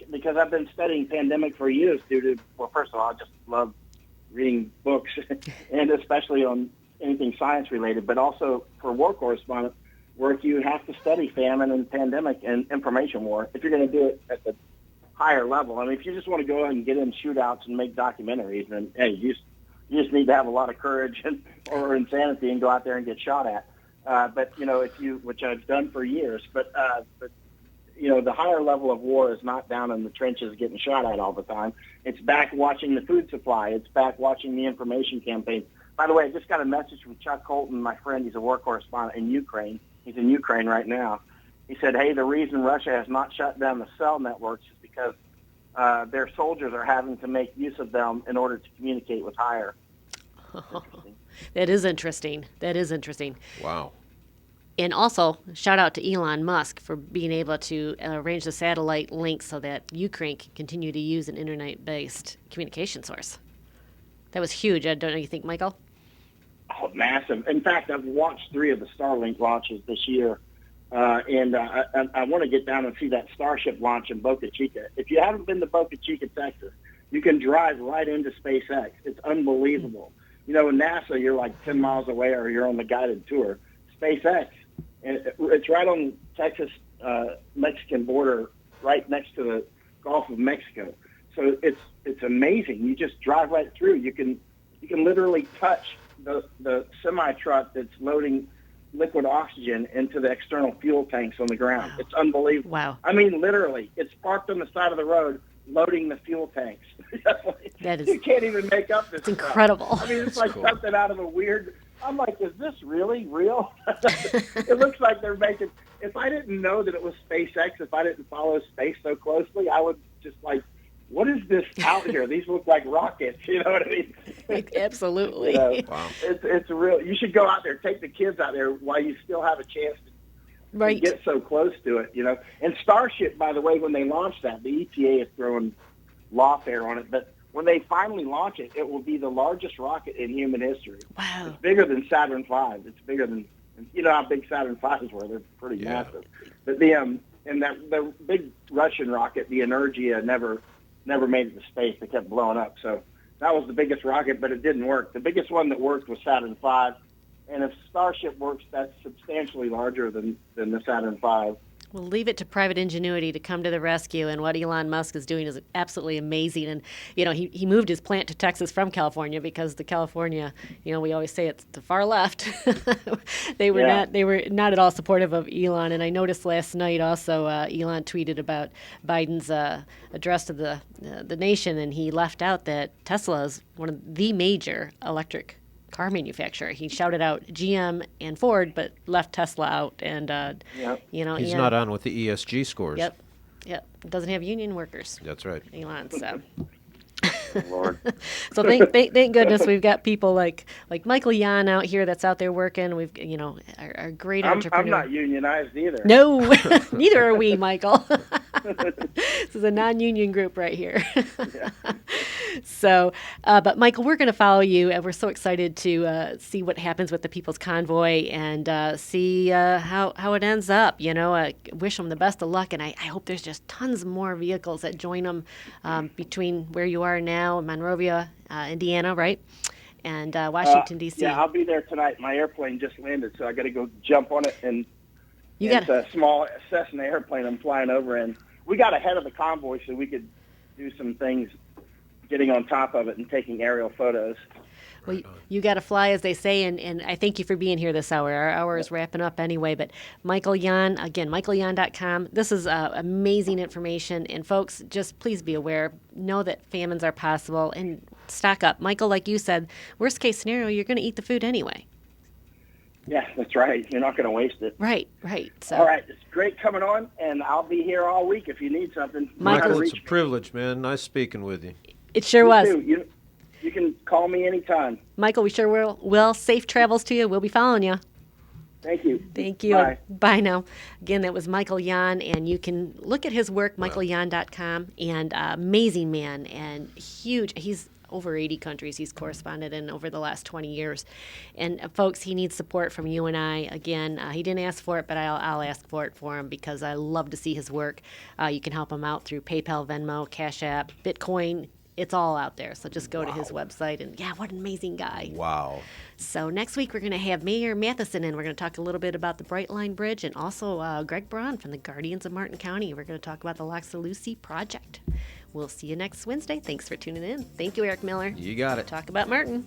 because I've been studying pandemic for years first of all, I just love reading books, and especially on anything science related, but also for war correspondent work, you have to study famine and pandemic and information war if you're going to do it at the higher level. If you just want to go out and get in shootouts and make documentaries, then, hey, you just need to have a lot of courage or insanity and go out there and get shot at. But which I've done for years, but the higher level of war is not down in the trenches getting shot at all the time. It's back watching the food supply. It's back watching the information campaign. By the way, I just got a message from Chuck Colton, my friend. He's a war correspondent in Ukraine. He's in Ukraine right now. He said, hey, the reason Russia has not shut down the cell networks is because their soldiers are having to make use of them in order to communicate with higher. That is interesting. Wow. And also, shout out to Elon Musk for being able to arrange the satellite link so that Ukraine can continue to use an internet-based communication source. That was huge. I don't know, you think, Michael? Oh, massive. In fact, I've watched 3 of the Starlink launches this year, and I want to get down and see that Starship launch in Boca Chica. If you haven't been to Boca Chica, Texas, you can drive right into SpaceX. It's unbelievable. You know, in NASA, you're like 10 miles away or you're on the guided tour. SpaceX, it's right on Texas-Mexican border, right next to the Gulf of Mexico. So it's amazing. You just drive right through. You can literally touch the semi-truck that's loading liquid oxygen into the external fuel tanks on the ground. Wow. It's unbelievable. Wow. I mean, literally, it's parked on the side of the road loading the fuel tanks. That is, you can't even make up this it's incredible. stuff. I mean, it's like something out of a weird... I'm like, is this really real? It looks like they're making... If I didn't know that it was SpaceX, if I didn't follow space so closely, I would just like, what is this out here? These look like rockets. You know what I mean? Absolutely. You know, Wow. It's real. You should go out there, take the kids out there while you still have a chance to get so close to it. You know. And Starship, by the way, when they launch that, the EPA is throwing lawfare on it, but when they finally launch it, it will be the largest rocket in human history. Wow. It's bigger than Saturn V. It's bigger than, you know how big Saturn V's were. They're pretty massive. But the big Russian rocket, the Energia, never made it to space. They kept blowing up. So that was the biggest rocket, but it didn't work. The biggest one that worked was Saturn V. And if Starship works, that's substantially larger than the Saturn V. We'll leave it to private ingenuity to come to the rescue, and what Elon Musk is doing is absolutely amazing. And, you know, he moved his plant to Texas from California because the California, you know, we always say it's the far left. They were not at all supportive of Elon. And I noticed last night also Elon tweeted about Biden's address to the nation, and he left out that Tesla is one of the major electric car manufacturer. He shouted out GM and Ford, but left Tesla out. And you know, he's not on with the ESG scores. Yep. Doesn't have union workers. That's right. Elon. So. Lord. So thank goodness we've got people like Michael Yan out here that's out there working. We've our great entrepreneur. I'm not unionized either. No, neither are we, Michael. This is a non-union group right here. So, but Michael, we're going to follow you, and we're so excited to see what happens with the People's Convoy and see how it ends up. You know, I wish them the best of luck, and I hope there's just tons more vehicles that join them between where you are now, Monrovia, Indiana, right, and Washington D.C. Yeah, I'll be there tonight. My airplane just landed, so I got to go jump on it, and it's a small Cessna airplane I'm flying over in. We got ahead of the convoy so we could do some things, getting on top of it and taking aerial photos. Well, you got to fly, as they say, and I thank you for being here this hour. Our hour is wrapping up anyway, but Michael Yan, again, michaelyan.com. This is amazing information, and folks, just please be aware. Know that famines are possible, and stock up. Michael, like you said, worst case scenario, you're going to eat the food anyway. Yeah, that's right. You're not going to waste it. Right. So. All right. It's great coming on, and I'll be here all week if you need something. Michael, it's a privilege, man. Nice speaking with you. It sure was. You can call me anytime. Michael, we sure will. Safe travels to you. We'll be following you. Thank you. Thank you. Bye. Bye now. Again, that was Michael Yan, and you can look at his work, michaelyan.com, and amazing man and huge. He's over 80 countries he's corresponded in over the last 20 years. And folks, he needs support from you and I. Again, he didn't ask for it, but I'll ask for it for him because I love to see his work. You can help him out through PayPal, Venmo, Cash App, Bitcoin. It's all out there. So just go to his website. And yeah, what an amazing guy. Wow. So next week we're going to have Mayor Matheson in. We're going to talk a little bit about the Bright Line Bridge and also Greg Braun from the Guardians of Martin County. We're going to talk about the Loxalucy Project. We'll see you next Wednesday. Thanks for tuning in. Thank you, Eric Miller. You got it. Talk about Martin.